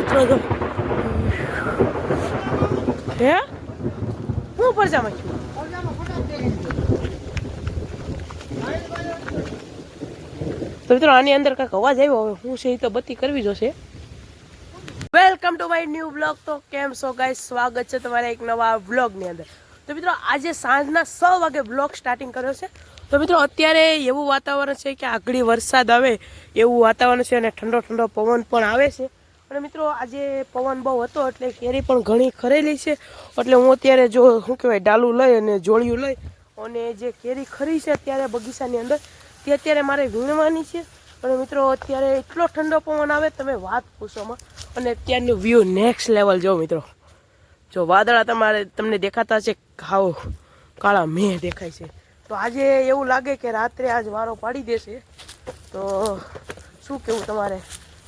મિત્રો તો હે હું પરજામાં છું. તો મિત્રો આની અંદર કાંઈક અવાજ આવ્યો, હવે હું છે એ તો બત્તી કરવી જોશે. Welcome to my new blog. તો કેમ છો ગાઈસ, સ્વાગત છે તમારા એક નવા બ્લોગની અંદર. તો મિત્રો આજે સાંજના 6 વાગે બ્લોગ સ્ટાર્ટિંગ કર્યો છે. તો મિત્રો અત્યારે એવું વાતાવરણ છે કે આગળ વરસાદ આવે એવું વાતાવરણ છે અને ઠંડો ઠંડો પવન પણ આવે છે. અને મિત્રો આજે પવન બહુ હતો એટલે કેરી પણ ઘણી ખરેલી છે. એટલે હું અત્યારે જો શું કહેવાય ડાલું લઈ અને જોડિયું લઈ અને જે કેરી ખરી છે અત્યારે બગીચાની અંદર તે અત્યારે મારે વીણવાની છે. અને મિત્રો અત્યારે એટલો ઠંડો પવન આવે તમે વાત પૂછોમાં. અને અત્યારનું વ્યૂ નેક્સ્ટ લેવલ જો મિત્રો, જો વાદળા તમને દેખાતા છે, હાવ કાળા મેં દેખાય છે. તો આજે એવું લાગે કે રાત્રે આજ વારો પાડી દેશે. તો શું કહેવું તમારે,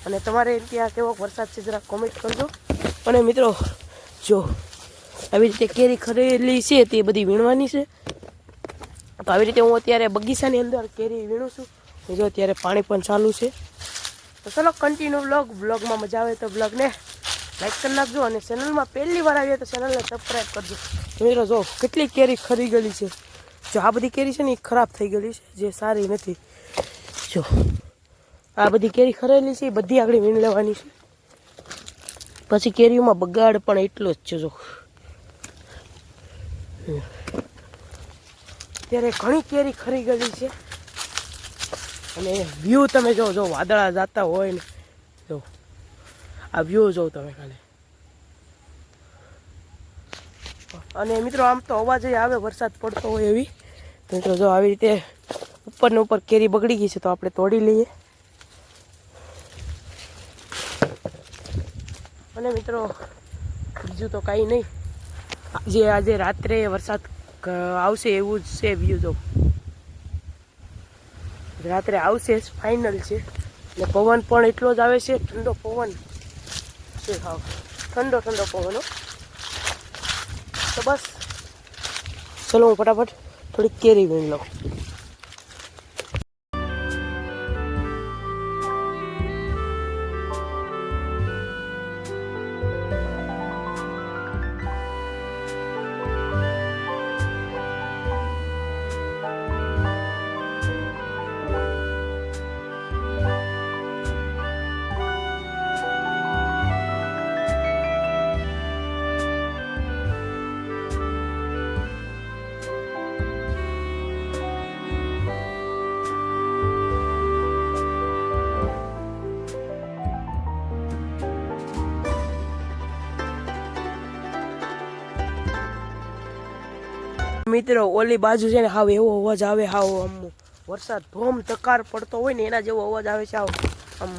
અને તમારે ત્યાં કેવો વરસાદ છે જરા કોમેન્ટ કરજો. અને મિત્રો જો આવી રીતે કેરી ખરેલી છે તે બધી વીણવાની છે. તો આવી રીતે હું અત્યારે બગીચાની અંદર કેરી વીણું છું. જો અત્યારે પાણી પણ ચાલુ છે. તો ચલો કન્ટિન્યુ બ્લોગમાં મજા આવે તો બ્લોગને લાઈક કરી નાખજો. અને ચેનલમાં પહેલી વાર આવીએ તો ચેનલને સબસ્ક્રાઈબ કરજો. મિત્રો જો કેટલી કેરી ખરી ગયેલી છે. જો આ બધી કેરી છે ને એ ખરાબ થઈ ગયેલી છે, જે સારી નથી. જો આ બધી કેરી ખરેલી છે એ બધી આગળ વીણ લેવાની છે. પછી કેરીઓમાં બગાડ પણ એટલો જ છે. જો અત્યારે ઘણી કેરી ખરી ગયેલી છે. અને વ્યૂ તમે જો વાદળા જતા હોય ને, જો આ વ્યૂ જો તમે ખાલી. અને મિત્રો આમ તો અવાજ આવે વરસાદ પડતો હોય એવી. મિત્રો જો આવી રીતે ઉપર ને ઉપર કેરી બગડી ગઈ છે તો આપણે તોડી લઈએ. અને મિત્રો બીજું તો કાંઈ નહીં, આજે રાત્રે વરસાદ આવશે એવું જ છે વ્યૂ. જો રાત્રે આવશે જ ફાઇનલ છે. અને પવન પણ એટલો જ આવે છે, ઠંડો પવન છે, હાવ ઠંડો ઠંડો પવન. તો બસ ચલો હું ફટાફટ થોડીક કેરી વીણ લઉં. મિત્રો ઓલી બાજુ છે ને હાવ એવો અવાજ આવે, હાવ આમ વરસાદ ધોમ તકાર પડતો હોય ને એના જેવો અવાજ આવે છે. આમ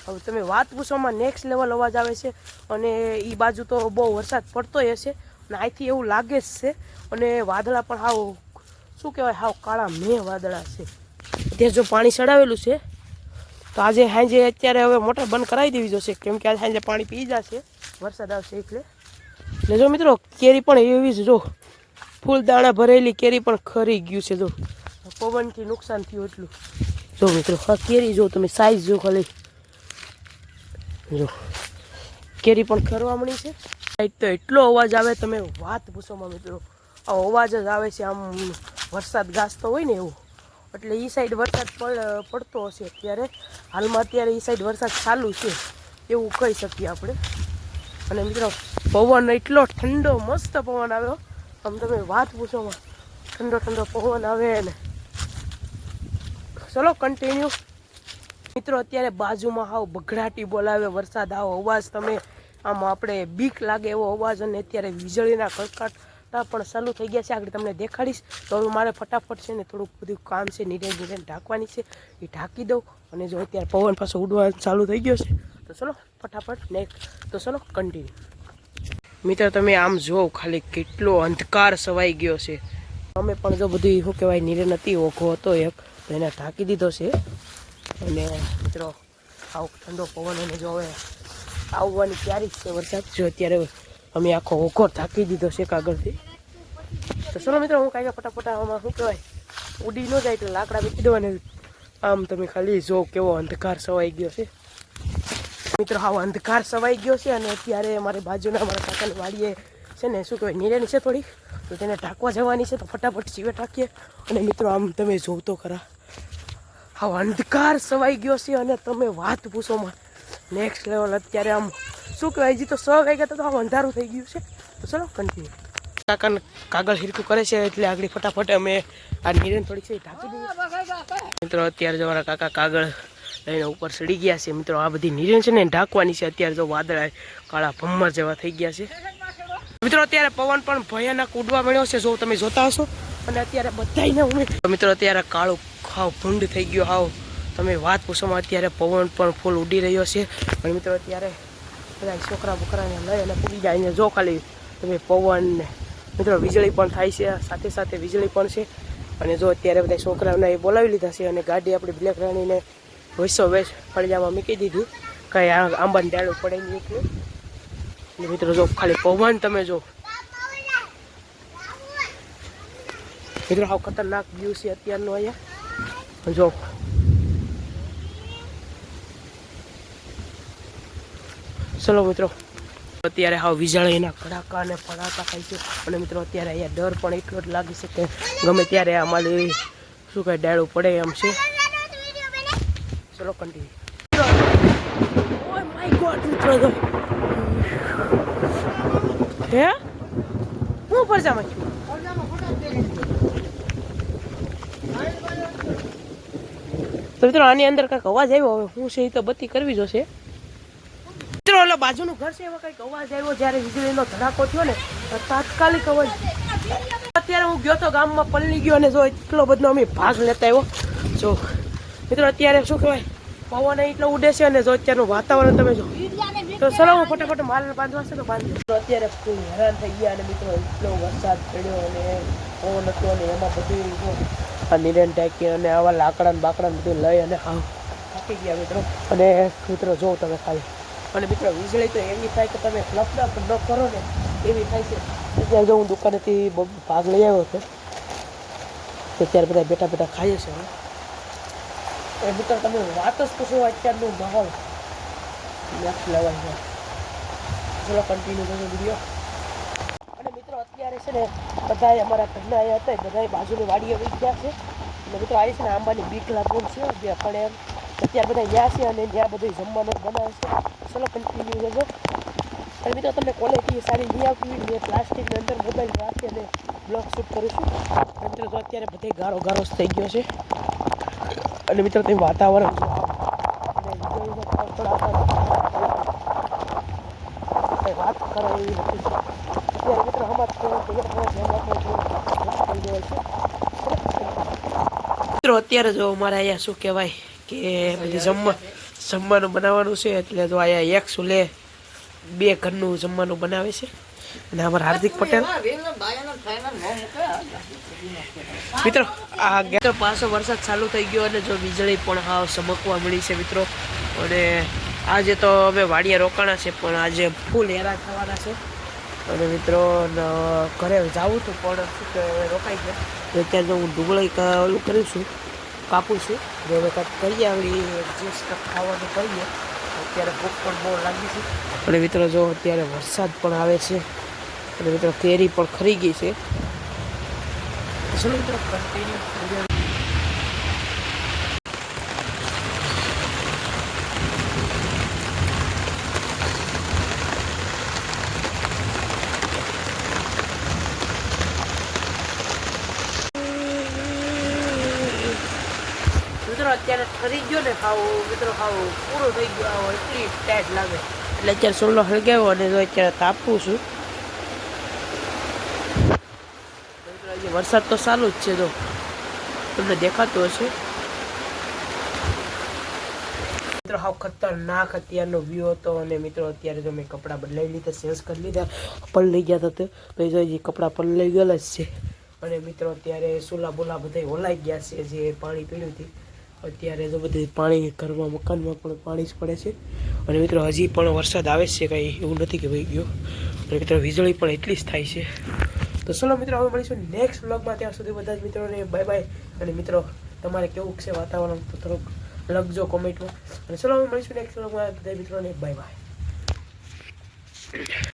હવે તમે વાત પૂછોમાં નેક્સ્ટ લેવલ અવાજ આવે છે. અને એ બાજુ તો બહુ વરસાદ પડતો હશે અને અહીંથી એવું લાગે જ છે. અને વાદળા પણ હાવ શું કહેવાય, હાવ કાળા મેં વાદળા છે. અત્યારે જો પાણી ચડાવેલું છે તો આજે સાંજે અત્યારે હવે મોટર બંધ કરાવી દેવી જોશે, કેમ કે આજે સાંજે પાણી પી જશે, વરસાદ આવશે એટલે. જો મિત્રો કેરી પણ એવી જ જો ફૂલ દાણા ભરેલી કેરી પણ ખરી ગયું છે. જો પવનથી નુકસાન થયું એટલું. જો મિત્રો હા કેરી જો તમે સાઈઝ જો ખાલી, જો કેરી પણ ખરવા મળી છે. તો એટલો અવાજ આવે તમે વાત પૂછોમાં મિત્રો. આ અવાજ જ આવે છે આમ વરસાદ ગાજતો હોય ને એવું. એટલે એ સાઈડ વરસાદ પડતો હશે અત્યારે. હાલમાં અત્યારે એ સાઈડ વરસાદ ચાલુ છે એવું કહી શકીએ આપણે. અને મિત્રો પવન એટલો ઠંડો મસ્ત પવન આવ્યો, આમ તમે વાત પૂછોમાં ઠંડો ઠંડો પવન આવે ને. ચલો કન્ટિન્યુ. મિત્રો અત્યારે બાજુમાં હાવ બગડાટી બોલાવે વરસાદ, આવો અવાજ તમે આમ આપણે બીક લાગે એવો અવાજ. અને અત્યારે વીજળીના કડકાટા પણ ચાલુ થઈ ગયા છે, આગળ તમને દેખાડીશ. તો હવે મારે ફટાફટ છે ને થોડુંક બધું કામ છે, નીરે ઢાંકવાની છે, એ ઢાંકી દઉં. અને જો અત્યારે પવન પાછો ઉડવા ચાલુ થઈ ગયો છે તો ચલો ફટાફટ તો ચલો કન્ટિન્યુ. મિત્રો તમે આમ જો ખાલી કેટલો અંધકાર સવાઈ ગયો છે. અમે પણ જો બધી શું કહેવાય નીરે નથી, ઓઘો હતો એક તો એને ઢાંકી દીધો છે. અને મિત્રો આવો ઠંડો પવન અને જો હવે આવવાની તૈયારી છે વરસાદ. જો અત્યારે અમે આખો ઓઘો ઢાંકી દીધો છે કાગળથી. તો ચલો મિત્રો હું કાંઈ ફટાફટ આમાં શું કહેવાય ઉડી ન જાય એટલે લાકડા મૂકી દેવાને. આમ તમે ખાલી જો કેવો અંધકાર સવાઈ ગયો છે. મિત્રો હાવ અંધકાર સવાઈ ગયો છે અને અત્યારે અમારી બાજુના અમારા કાકાની વાડીએ છે ને શું કહેવાય નિરેની છે થોડી, તો તેને ઢાંકવા જવાની છે, તો ફટાફટ સીવે ટાંકીએ. અને મિત્રો આમ તમે જોવ તો ખરા હાવ અંધકાર સવાઈ ગયો છે અને તમે વાત પૂછોમાં નેક્સ્ટ લેવલ. અત્યારે આમ શું કહેવાય હજી તો 6 વાગ્યા તો આમ અંધારું થઈ ગયું છે. તો ચલો કન્ટિન્યુ. કાકાને કાગળ હિરકું કરે છે એટલે આગળ ફટાફટ અમે આ નિરેન થોડીક છે ઢાંકી દઈએ. મિત્રો અત્યારે અમારા કાકા કાગળ લઈને ઉપર ચડી ગયા છે. મિત્રો આ બધી નિરેન છે ને ઢાંકવાની છે. અત્યારે જો વાદળા કાળા ભમ્મર જેવા થઈ ગયા છે. મિત્રો અત્યારે પવન પણ ભયાનક ઉડવા મળ્યો છે, જો તમે જોતા હશો. અને અત્યારે બધાને મિત્રો અત્યારે કાળું હાવ ભૂંડ થઈ ગયો હાવ તમે વાત પૂછોમાં. અત્યારે પવન પણ ફૂલ ઉડી રહ્યો છે. અને મિત્રો અત્યારે બધા છોકરા બોકરાને લઈ અને પૂરી જાય અહીંયા જો ખાલી તમે પવન ને મિત્રો વીજળી પણ થાય છે, સાથે સાથે વીજળી પણ છે. અને જો અત્યારે બધા છોકરાઓને એ બોલાવી લીધા છે અને ગાડી આપણી બ્લેક રાણીને વૈસો વેસ ફળિયામાં મૂકી દીધી, કંઈ આંબાને ડાળું પડે નહીં એટલે. એટલે મિત્રો જો ખાલી પવન તમે જો મિત્રો હાવ ખતરનાક વ્યૂ છે અત્યારનો અહીંયા જો. ચલો મિત્રો અત્યારે હાવ વીજળીના કડાકા અને ફડાકા થાય છે. અને મિત્રો અત્યારે અહીંયા ડર પણ એટલો જ લાગે છે કે ગમે ત્યારે અમારી શું કહે ડાળું પડે એમ છે. ચલો કન્ટિન્યુ. ઓ માય ગોડ મિત્રો જો હે હું પરજામાં છું. તો મિત્રો આની અંદર કાંઈક અવાજ આવ્યો, હવે હું છે એ તો બત્તી કરવી જોશે. મિત્રો ઓલા બાજુનું ઘર છે એમાં કંઈક અવાજ આવ્યો જ્યારે વીજળીનો ધડાકો થયો ને તાત્કાલિક અવાજ. અત્યારે હું ગયો તો ગામમાં પલળી ગયો અને જો એટલો બધો અમે ભાગ લેતા આવ્યો જો. મિત્રો અત્યારે શું કહેવાય પવન એટલો ઉડે છે અને જો અત્યારનું વાતાવરણ તમે જો. તો ચલો હું ફટાફટ માલ બાંધવા છે તો બાંધી. અત્યારે ફૂલ હેરાન થઈ ગયા અને મિત્રો એટલો વરસાદ પડ્યો અને પવન હતો અને એમાં બધું આ નિરેન ટાંકી અને આવા લાકડા ને બાકડા બધું લઈ અને હાવ થાકી ગયા મિત્રો. અને મિત્રો જો તમે ખાલી અને મિત્રો વીજળી તો એવી થાય કે તમે કલ્પના પણ ન કરો ને એવી થાય છે. અત્યારે જો હું દુકાનેથી ભાગ લઈ આવ્યો હતો તો ત્યારે બધા બેઠા બેઠા ખાઈએ છે. એ મિત્રો તમે વાત જ પૂછો અત્યારનો માહોલ નેક્સ્ટ લેવલ છે. ચલો કન્ટિન્યુ કરજો વિડીયો. અને મિત્રો અત્યારે છે ને બધા અમારા ઘરના અહીંયા હતા બધા બાજુની વાડીએ વહી ગયા છે. અને મિત્રો આવી છે ને આંબાની બીક લાગવું છે પણ એમ અત્યારે બધા ત્યાં છે અને ત્યાં બધું જમવાનું બનાવે છે. ચલો કન્ટિન્યુ કરજો. અને મિત્રો તમને ક્વોલિટી સારી લઈ આવતી મેં પ્લાસ્ટિકની અંદર મોબાઈલ રાખી અને બ્લોગ શૂટ કરું છું. અને મિત્રો તો અત્યારે બધે ગારો ગારો થઈ ગયો છે. અને મિત્રો તે વાતાવરણ વાત કરે એવી નથી. અત્યારે મિત્રો મિત્રો અત્યારે જો અમારે અહીંયા શું કહેવાય કે જમવાનું બનાવવાનું છે. એટલે જો અહીંયા એક સુલે 2 ઘરનું જમવાનું બનાવે છે. અને અમારા હાર્દિક પટેલ મિત્રો આ ગેર પાછો વરસાદ ચાલુ થઈ ગયો અને જો વીજળી પણ હાવ ચમકવા મળી છે મિત્રો. અને આજે તો અમે વાડીએ રોકાણા છે પણ આજે ફૂલ હેરાન થવાના છે. અને મિત્રો ઘરે જાવું હતું પણ શું કે રોકાઈ ગયા. અત્યારે હું ડુંગળી ઓલું કરું છું કાપું છું. હવે કાંઈક કરીએ આવડી એડજસ્ટ ખાવાનું કરીએ. અત્યારે ભૂખ પણ બહુ લાગી છે. અને મિત્રો જો અત્યારે વરસાદ પણ આવે છે અને મિત્રો કેરી પણ ખરી ગઈ છે. ચલો મિત્રો કન્ટિન્યુ. મિત્રો અત્યારે ઠરી ગયો ને ખાવ મિત્રો ખાવ પૂરો થઈ ગયો આવો એટલી ટાઈટ લાગે એટલે અત્યારે સોલો હળગાવ્યો અને જો અત્યારે તાપું છું. વરસાદ તો ચાલુ જ છે જો તમને દેખાતો હશે. મિત્રો હાવ ખતરનાક અત્યારનો વ્યૂ હતો. અને મિત્રો અત્યારે જો મેં કપડાં બદલાવી લીધા, ચેન્જ કરી લીધા, પણ લઈ ગયા હતા તો જો હજી કપડાં પણ લઈ ગયેલા જ છે. અને મિત્રો અત્યારે સોલા બોલા બધા ઓલાઈ ગયા છે જે પાણી પીડ્યું હતી. અત્યારે તો બધું પાણી ઘરમાં મકાનમાં પણ પાણી જ પડે છે. અને મિત્રો હજી પણ વરસાદ આવે છે, કંઈ એવું નથી કે વહી ગયો. અને મિત્રો વીજળી પણ એટલી જ થાય છે. તો ચલો મિત્રો હવે મળીશું નેક્સ્ટ વ્લોગમાં. ત્યાં સુધી બધા જ મિત્રોને બાય બાય. અને મિત્રો તમારે કેવું છે વાતાવરણ તો થોડુંક લખજો કોમેન્ટમાં. અને ચલો અમે મળીશું નેક્સ્ટ વ્લોગમાં. બધા મિત્રોને બાય બાય.